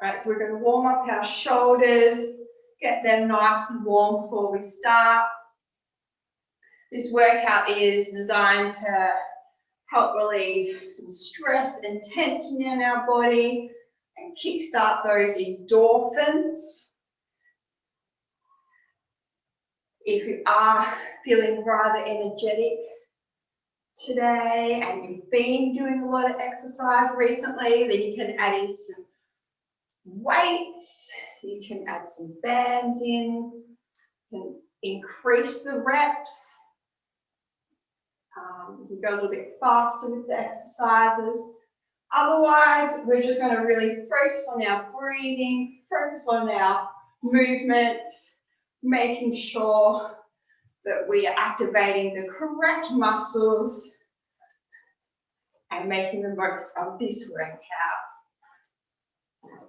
All right, so we're going to warm up our shoulders, get them nice and warm before we start. This workout is designed to help relieve some stress and tension in our body and kickstart those endorphins. If you are feeling rather energetic today and you've been doing a lot of exercise recently, then you can add in some weights, you can add some bands in, you can increase the reps. You can go a little bit faster with the exercises. Otherwise, we're just going to really focus on our breathing, focus on our movement, making sure that we are activating the correct muscles and making the most of this workout.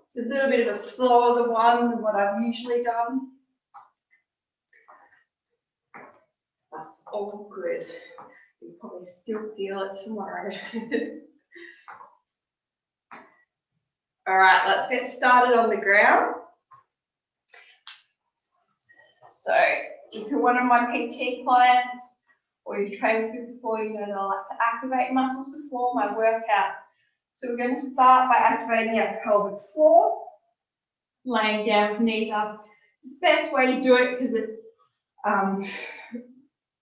It's a little bit of a slower one than what I've usually done. That's all good. You'll probably still feel it tomorrow. All right, let's get started on the ground. So if you're one of my PT clients or you've trained with me before, you know that I like to activate muscles before my workout. So we're going to start by activating our pelvic floor, laying down with knees up. It's the best way to do it because it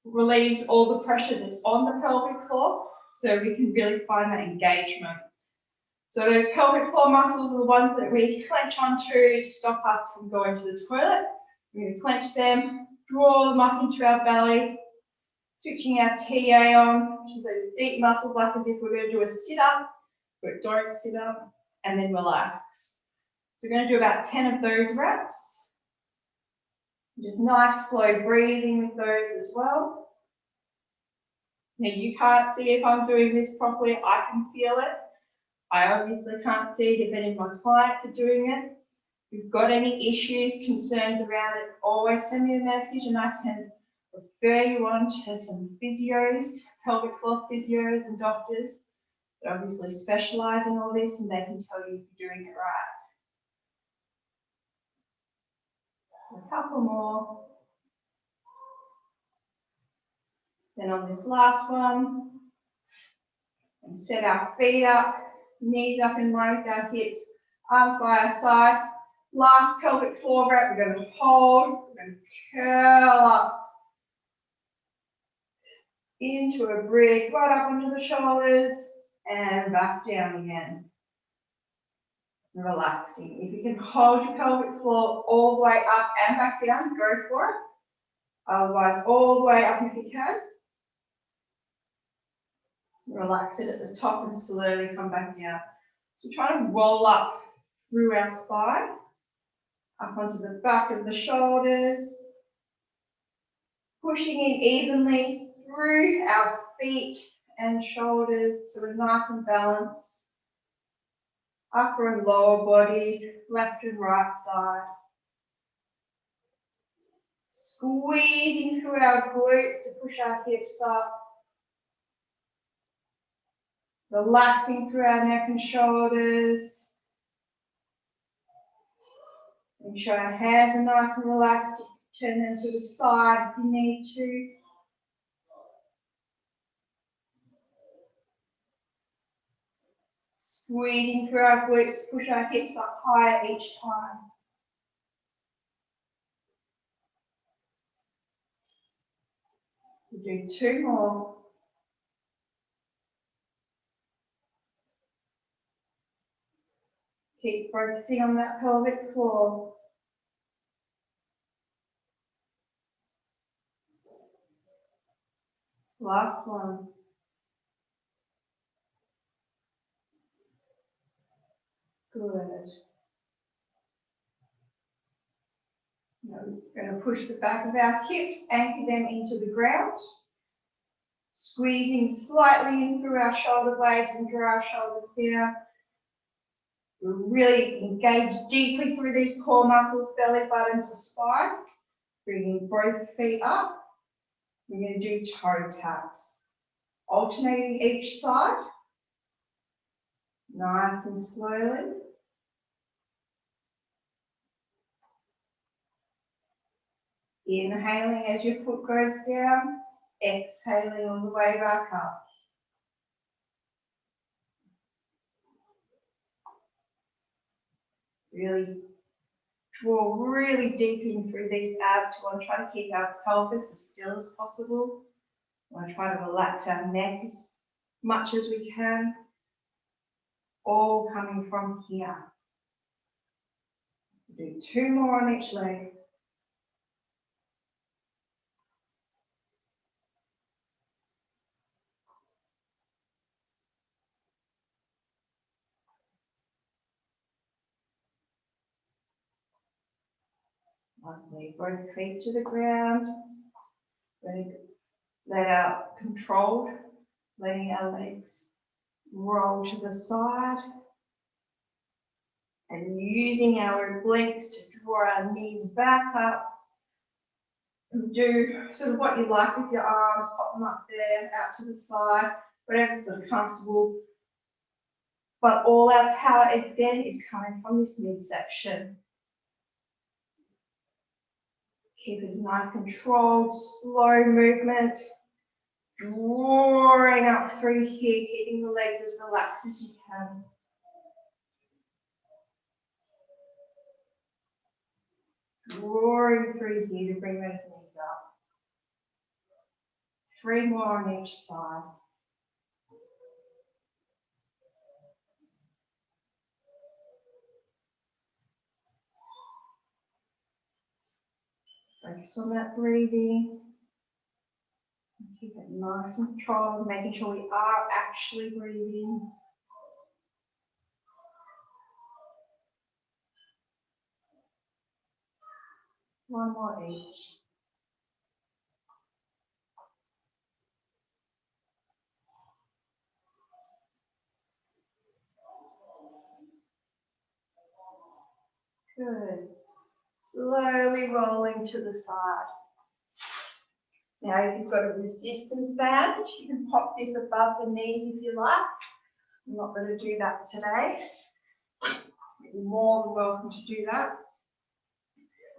relieves all the pressure that's on the pelvic floor, so we can really find that engagement. So the pelvic floor muscles are the ones that we clench onto to stop us from going to the toilet. We're going to clench them, draw them up into our belly, switching our TA on, which is those deep muscles, like as if we're going to do a sit-up, but don't sit up, and then relax. So we're going to do about 10 of those reps. Just nice, slow breathing with those as well. Now you can't see if I'm doing this properly, I can feel it. I obviously can't see it if any of my clients are doing it. If you've got any issues, concerns around it, always send me a message and I can refer you on to some physios, pelvic floor physios and doctors that obviously specialise in all this, and they can tell you if you're doing it right. A couple more. Then on this last one, and set our feet up, knees up in line with our hips, arms by our side. Last pelvic floor rep, we're going to hold, we're going to curl up into a bridge, right up onto the shoulders, and back down again. Relaxing. If you can hold your pelvic floor all the way up and back down, go for it. Otherwise, all the way up if you can. Relax it at the top and slowly come back down. So try to roll up through our spine, up onto the back of the shoulders, pushing in evenly through our feet and shoulders so we're nice and balanced. Upper and lower body, left and right side. Squeezing through our glutes to push our hips up. Relaxing through our neck and shoulders. Make sure our hands are nice and relaxed. Turn them to the side if you need to. Squeezing through our glutes to push our hips up higher each time. We'll do 2 more. Keep focusing on that pelvic floor. Last one. Good. Now we're going to push the back of our hips, anchor them into the ground. Squeezing slightly in through our shoulder blades and draw our shoulders down. We're really engaged deeply through these core muscles, belly button to spine. Bringing both feet up. We're going to do toe taps. Alternating each side. Nice and slowly. Inhaling as your foot goes down, exhaling on the way back up. Really draw really deep in through these abs. We want to try to keep our pelvis as still as possible. We want to try to relax our neck as much as we can. All coming from here. Do 2 more on each leg. Lovely. Both feet to the ground. Let out controlled, letting our legs roll to the side. And using our obliques to draw our knees back up. And do sort of what you like with your arms, pop them up there, out to the side, whatever's sort of comfortable. But all our power again is coming from this midsection. Keep it nice, controlled, slow movement. Drawing up through here, keeping the legs as relaxed as you can. Drawing through here to bring those knees up. 3 more on each side. Focus on that breathing. Keep it nice and controlled, making sure we are actually breathing. One more each. Good. Slowly rolling to the side. Now, if you've got a resistance band, you can pop this above the knees if you like. I'm not going to do that today. You're more than welcome to do that.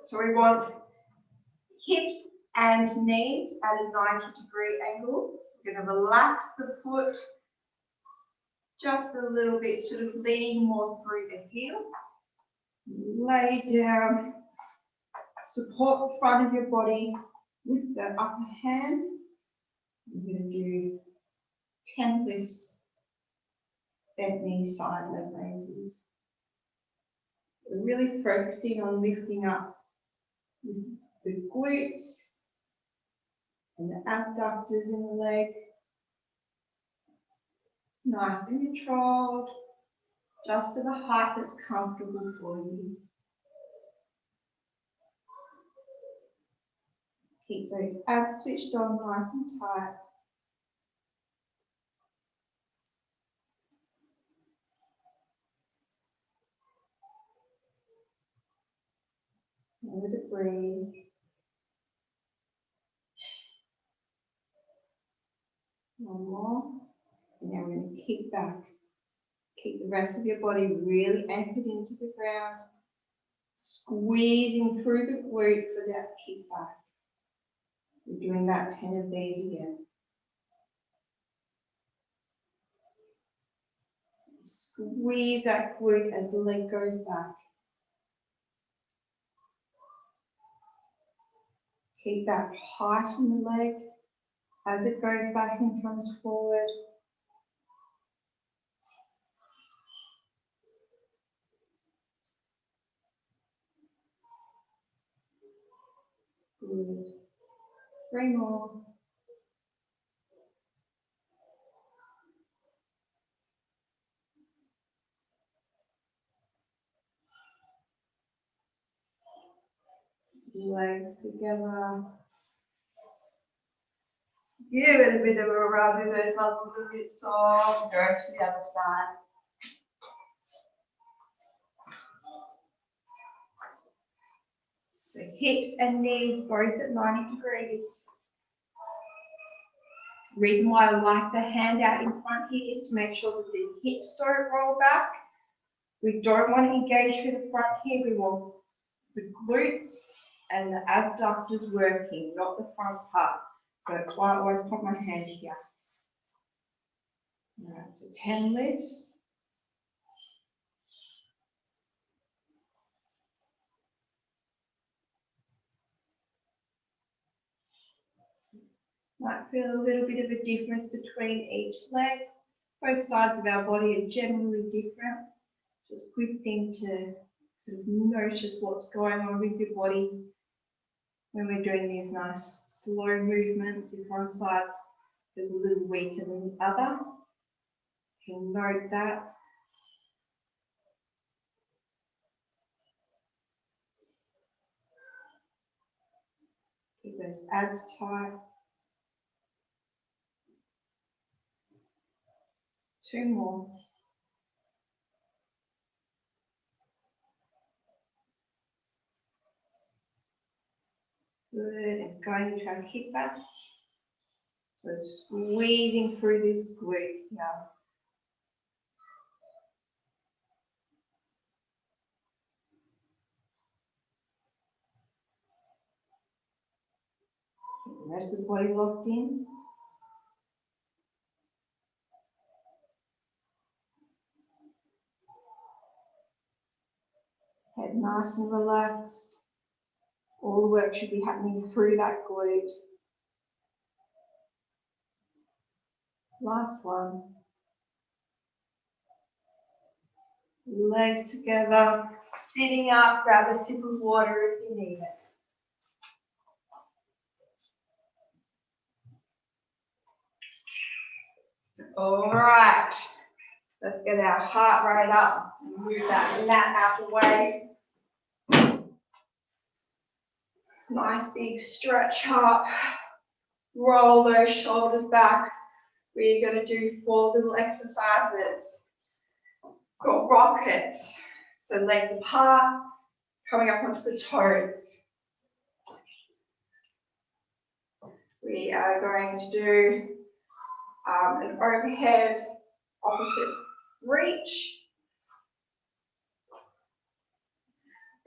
So we want hips and knees at a 90-degree angle. We're going to relax the foot just a little bit, sort of leaning more through the heel. Lay down, support the front of your body with the upper hand. We're going to do 10 lifts, bent knee, side leg raises. We're really focusing on lifting up the glutes and the abductors in the leg. Nice and controlled, just to the height that's comfortable for you. Keep those abs switched on nice and tight. Let it breathe. One more. And now we're going to kick back. Keep the rest of your body really anchored into the ground. Squeezing through the glute for that kick back. We're doing about 10 of these again. Squeeze that glute as the leg goes back. Keep that height in the leg as it goes back and comes forward. Good. 3 more. Legs together. Give it a bit of a rub if those muscles are a bit soft. Go to the other side. So hips and knees both at 90 degrees. The reason why I like the hand out in front here is to make sure that the hips don't roll back. We don't want to engage through the front here. We want the glutes and the abductors working, not the front part. So that's why I always put my hand here. All right, so 10 lifts. Might feel a little bit of a difference between each leg. Both sides of our body are generally different. Just a quick thing to sort of notice what's going on with your body when we're doing these nice slow movements. If one side is a little weaker than the other, you can note that. Keep those abs tight. 2 more. Good, and going into our kickbacks. So squeezing through this glute here. Keep the rest of the body locked in. Head nice and relaxed. All the work should be happening through that glute. Last one. Legs together, sitting up, grab a sip of water if you need it. All right, let's get our heart rate up and move that mat out of the way. Nice big stretch up, roll those shoulders back. We're going to do 4 little exercises. Got rockets, so legs apart, coming up onto the toes. We are going to do an overhead opposite reach.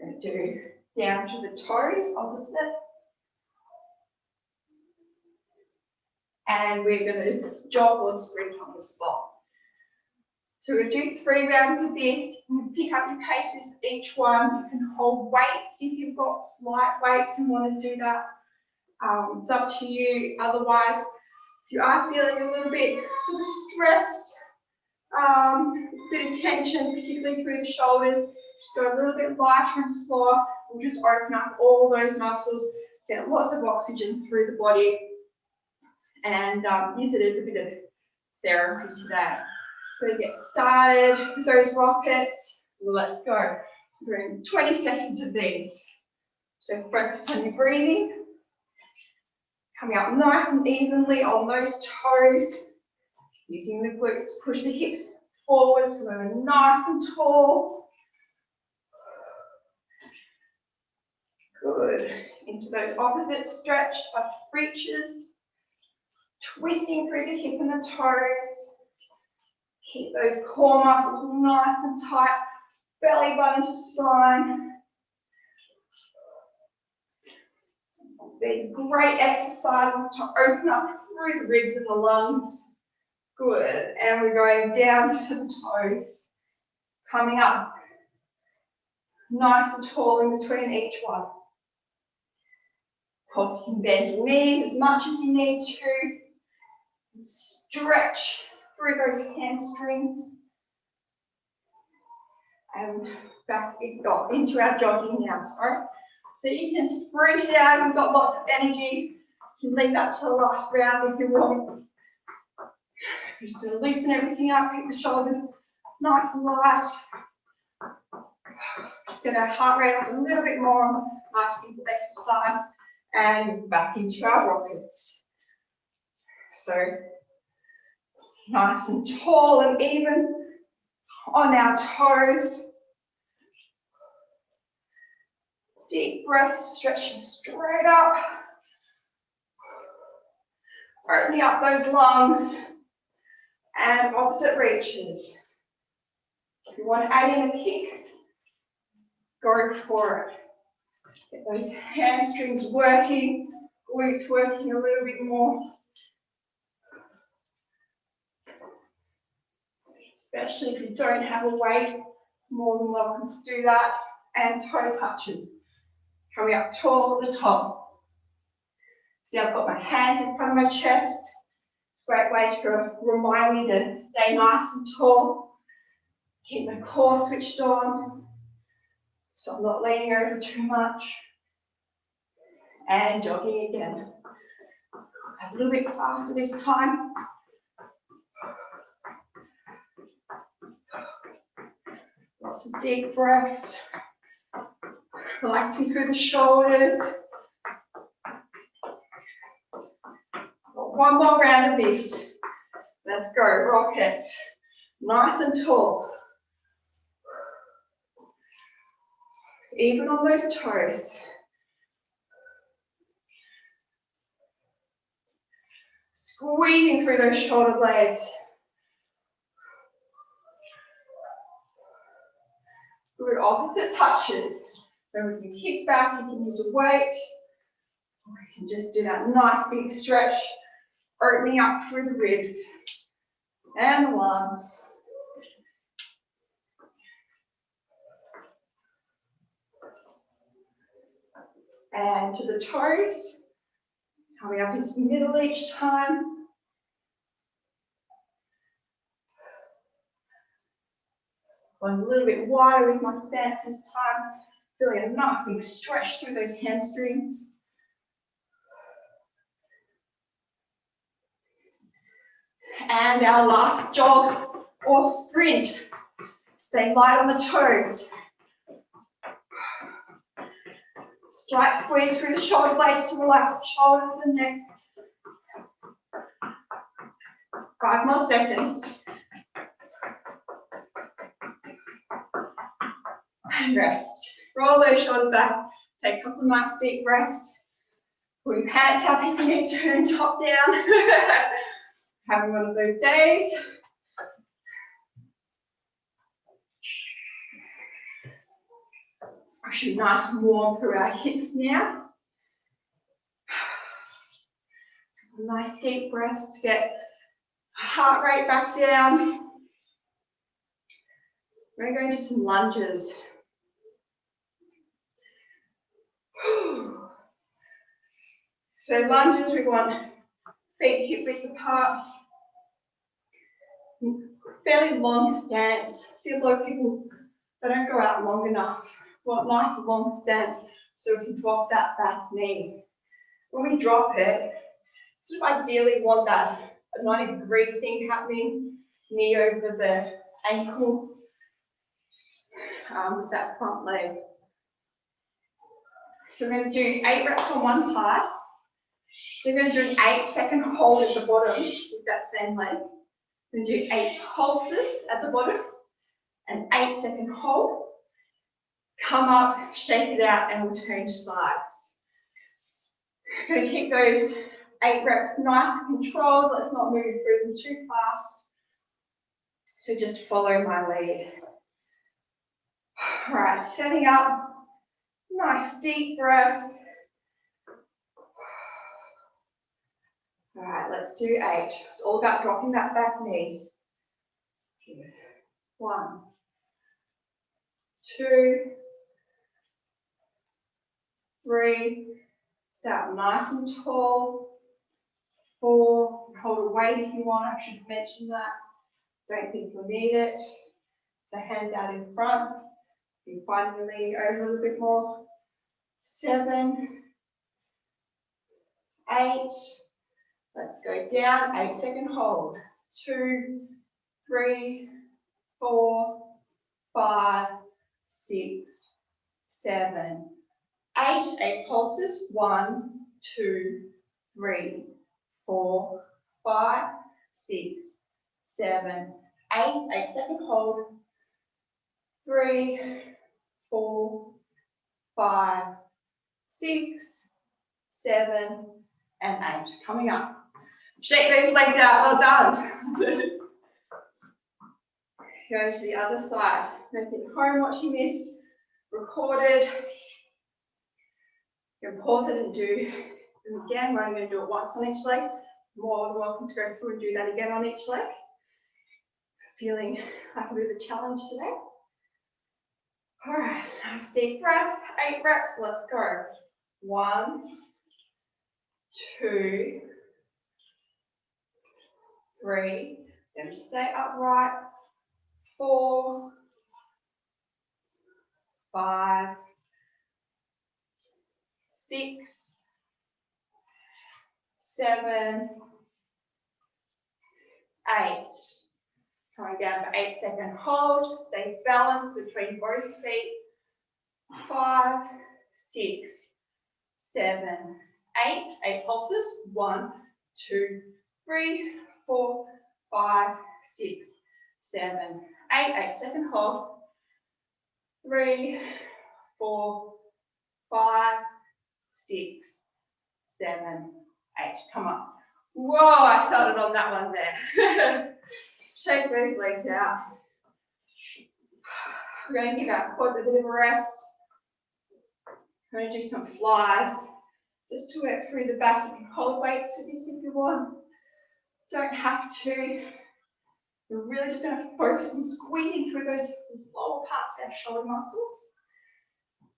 We're going to do down to the toes, opposite. And we're going to jog or sprint on the spot. So we're going to do 3 rounds of this. You can pick up your pace with each one. You can hold weights if you've got light weights and want to do that. It's up to you. Otherwise, if you are feeling a little bit sort of stressed, a bit of tension, particularly through the shoulders, just go a little bit lighter and slower. We'll just open up all those muscles, get lots of oxygen through the body, and use it as a bit of therapy today. So to get started with those rockets, let's go. So we're doing 20 seconds of these. So focus on your breathing. Coming up nice and evenly on those toes. Using the glutes to push the hips forward so we're nice and tall. Good. Into those opposite stretch of reaches. Twisting through the hip and the toes. Keep those core muscles nice and tight. Belly button to spine. These are great exercises to open up through the ribs and the lungs. Good. And we're going down to the toes. Coming up. Nice and tall in between each one. Of course, you can bend your knees as much as you need to. Stretch through those hamstrings. And back into our jogging now, sorry. So you can sprint it out, you've got lots of energy. You can leave that to the last round if you want. Just to loosen everything up, keep the shoulders nice and light. Just get our heart rate up a little bit more on a nice simple exercise. And back into our rockets. So nice and tall and even on our toes. Deep breath, stretching straight up. Opening up those lungs. And opposite reaches. If you want to add in a kick, go for it. Get those hamstrings working, glutes working a little bit more. Especially if you don't have a weight, more than welcome to do that. And toe touches. Coming up tall at the top. See, I've got my hands in front of my chest. It's a great way to remind me to stay nice and tall. Keep my core switched on, so I'm not leaning over too much. And jogging again. A little bit faster this time. Lots of deep breaths. Relaxing through the shoulders. One more round of this. Let's go, rockets. Nice and tall. Even on those toes. Squeezing through those shoulder blades. Good opposite touches. Then we can kick back, you can use a weight, or you can just do that nice big stretch, opening up through the ribs and the lungs. And to the toes, coming up into the middle each time. Going a little bit wider with my stance this time, feeling a nice big stretch through those hamstrings. And our last jog or sprint. Stay light on the toes. Slight squeeze through the shoulder blades to relax the shoulders and neck. 5 more seconds. And rest. Roll those shoulders back. Take a couple of nice deep breaths. Pull your hands up if you need to, turn top down. Having one of those days. Actually nice and warm through our hips now. Nice deep breaths to get heart rate back down. We're going to go into some lunges. So lunges, we want feet hip width apart. Fairly long stance. See a lot of people, they don't go out long enough. We want nice long stance so we can drop that back knee. When we drop it, sort of ideally want that a 90-degree thing happening, knee over the ankle, with that front leg. So we're going to do 8 reps on one side. We're going to do an 8-second hold at the bottom with that same leg. We're going to do 8 pulses at the bottom, an 8-second hold. Come up, shake it out, and we'll change sides. We're going to keep those 8 reps nice and controlled. Let's not move through them too fast. So just follow my lead. All right, setting up. Nice deep breath. All right, let's do 8. It's all about dropping that back knee. 1, 2, 3. Start nice and tall. 4. Hold a weight if you want. I should mention that. Don't think you'll need it. So hands out in front. You find the lean over a little bit more. 7, 8. Let's go down. 8-second hold. 2, 3, 4, 5, 6, 7, 8. 8 pulses. 1, 2, 3, 4, 5, 6, 7, 8. 8-second hold. 3, 4, 5, 6, 7, and 8. Coming up. Shake those legs out. Well done. Go to the other side. Make it home watching this. Recorded. You can pause it and do them again. We're only going to do it once on each leg. More than welcome to go through and do that again on each leg. Feeling like a bit of a challenge today. All right, nice deep breath. 8 reps, let's go. 1, 2, 3. Then just stay upright. 4, 5, 6, 7, 8. Coming down for 8-second hold. Stay balanced between both feet. 5, 6, 7, 8. 8 pulses. 1, 2, 3, 4, 5, 6, 7, 8. 8-second hold. 3, 4, 5, 6, 7, 8. Come on. Whoa, I felt it on that one there. Shake those legs out. We're going to give our quads a bit of a rest. We're going to do some flies. Just to work through the back. You can hold weights for this if you want. Don't have to. We're really just going to focus on squeezing through those lower parts of our shoulder muscles.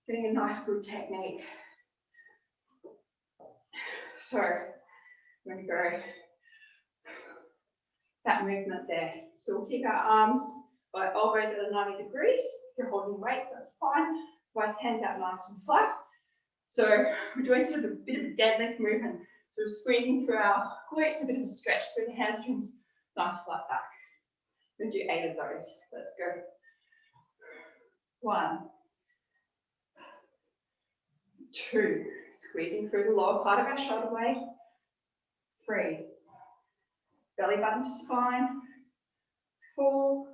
Getting a nice good technique. So, I'm going to go that movement there. So we'll keep our arms by elbows at 90 degrees. If you're holding weights, that's fine. Otherwise, hands out nice and flat. So we're doing sort of a bit of a deadlift movement. So we're squeezing through our glutes, a bit of a stretch through the hamstrings, nice flat back. We're going to do 8 of those. Let's go. 1, 2, squeezing through the lower part of our shoulder blade. 3, belly button to spine. 4,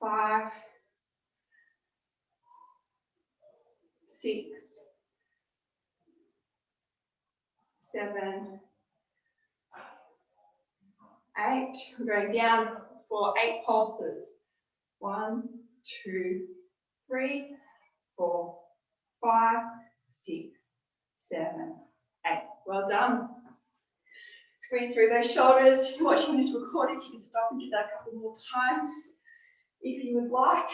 5, 6, 7, 8. We're going down for 8 pulses. 1, 2, 3, 4, 5, 6, 7, 8. Well done. Squeeze through those shoulders. If you're watching this recorded, you can stop and do that a couple more times if you would like.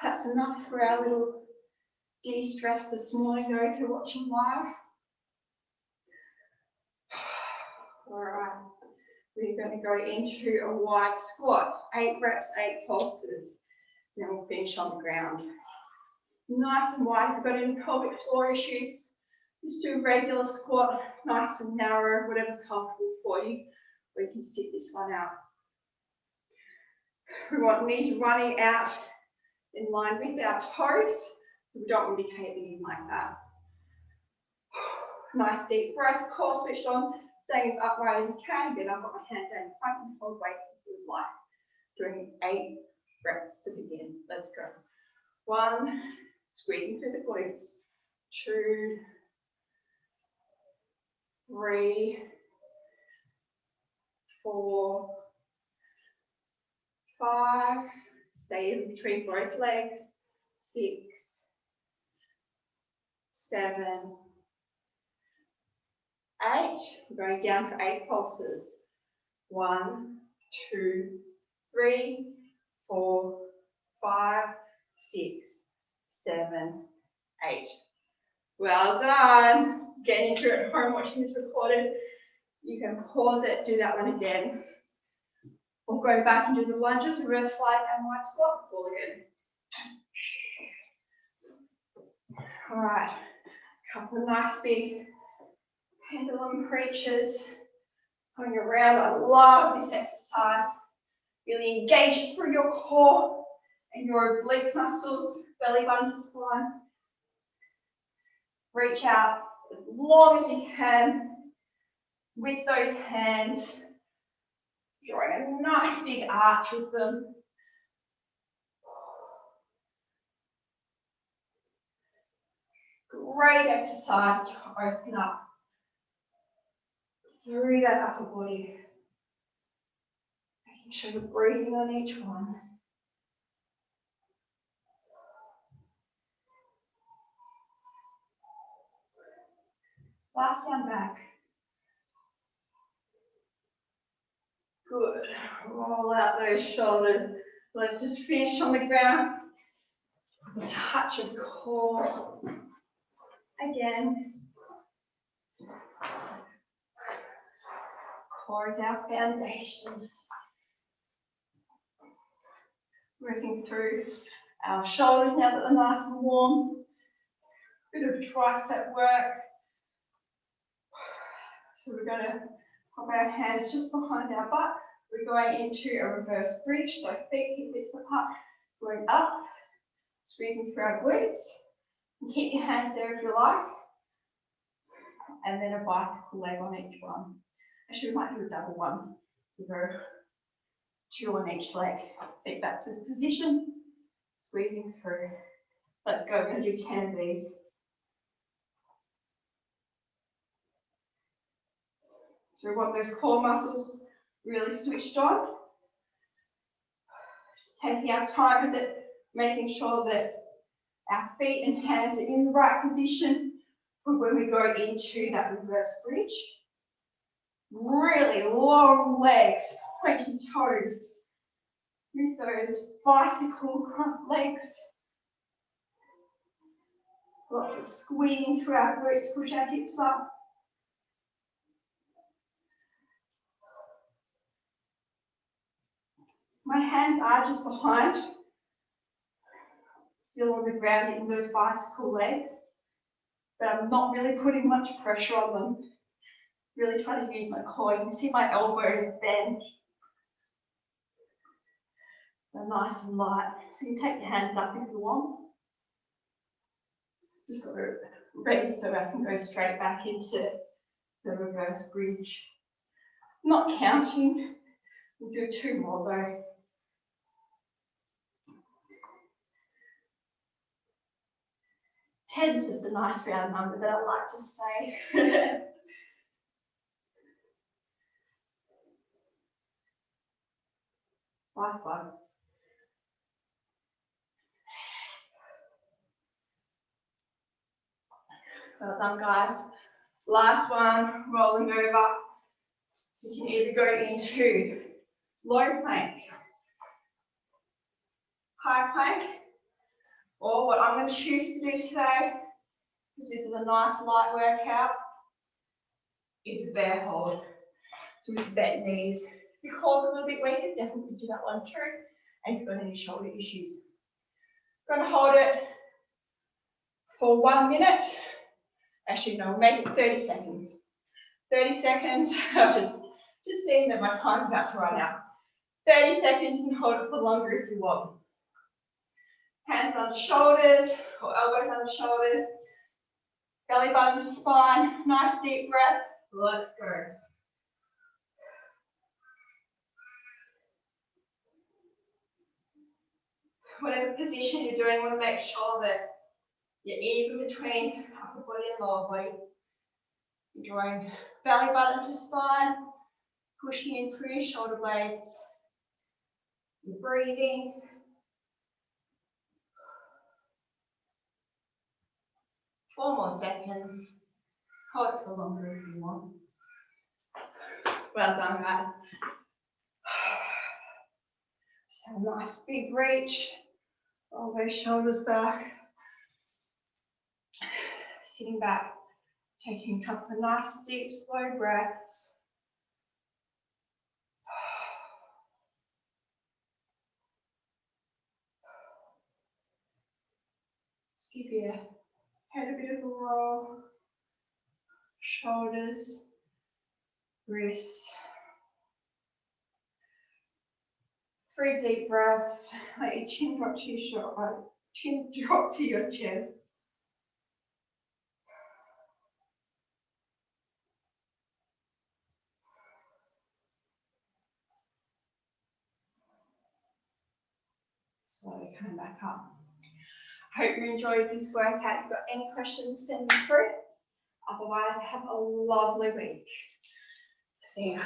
That's enough for our little de-stress this morning though if you're watching live. Alright, we're going to go into a wide squat. 8 reps, 8 pulses. Then we'll finish on the ground. Nice and wide. If you've got any pelvic floor issues, just do a regular squat, nice and narrow, whatever's comfortable for you. Or you can sit this one out. We want knees running out in line with our toes. So we don't want to be caving in like that. Nice deep breath, core switched on, staying as upright as you can. Again, I've got my hands down in front and hold weights if you would like. Doing 8 reps to begin. Let's go. 1, squeezing through the glutes. 2, 3, 4, 5. Stay in between both legs. 6, 7, 8. We're going down for 8 pulses. 1, 2, 3, 4, 5, 6, 7, 8. Well done. Getting into it at home watching this recorded. You can pause it, do that one again. We'll go back and do the lunges, reverse flies, and wide squat. All again. All right. A couple of nice big pendulum creatures going around. I love this exercise. Really engaged through your core and your oblique muscles, belly button to spine. Reach out as long as you can with those hands. Drawing a nice big arch with them. Great exercise to open up through that upper body. Making sure you're breathing on each one. Last one back. Good. Roll out those shoulders. Let's just finish on the ground with a touch of core. Again. Core is our foundation. Working through our shoulders now that they're nice and warm. Bit of tricep work. So we're going to pop our hands just behind our butt. We're going into a reverse bridge, so feet hip width apart, going up, squeezing through our glutes. And keep your hands there if you like. And then a bicycle leg on each one. Actually, we might do a double one. So go 2 on each leg. Feet back to the position, squeezing through. Let's go, we're going to do 10 of these. So we want those core muscles really switched on. Just taking our time with it, making sure that our feet and hands are in the right position for when we go into that reverse bridge. Really long legs, pointy toes. Use those bicycle front legs. Lots of squeezing through our glutes, push our hips up. My hands are just behind, still on the ground in those bicycle legs, but I'm not really putting much pressure on them. Really trying to use my core. You can see my elbows bend. They're nice and light. So you can take your hands up if you want. Just got to ready so I can go straight back into the reverse bridge. Not counting. We'll do 2 more though. 10's just a nice round number that I like to say. Last one. Well done, guys. Last one, rolling over. So you can either go into low plank, high plank, or what I'm going to choose to do today, because this is a nice light workout, is a bear hold. So with bent knees. If your core's a little bit weaker, definitely do that one too. And if you've got any shoulder issues. I'm going to hold it for 1 minute. Actually, no, we'll make it 30 seconds. 30 seconds. I'm just seeing that my time's about to run out. 30 seconds and hold it for longer if you want. Hands under shoulders or elbows under shoulders. Belly button to spine. Nice deep breath. Let's go. Whatever position you're doing, you want to make sure that you're even between upper body and lower body. You're drawing belly button to spine, pushing in through your shoulder blades. You're breathing. Four more seconds. Hold it for longer if you want. Well done, guys. Just have a nice big reach. Roll those shoulders back. Sitting back, taking a couple of nice deep slow breaths. Just give your head a bit of a roll. Shoulders, wrists. 3 deep breaths. Let your chin drop to your shoulder, chin drop to your chest. Slowly coming back up. Hope you enjoyed this workout. If you've got any questions, send them through. Otherwise, have a lovely week. See ya.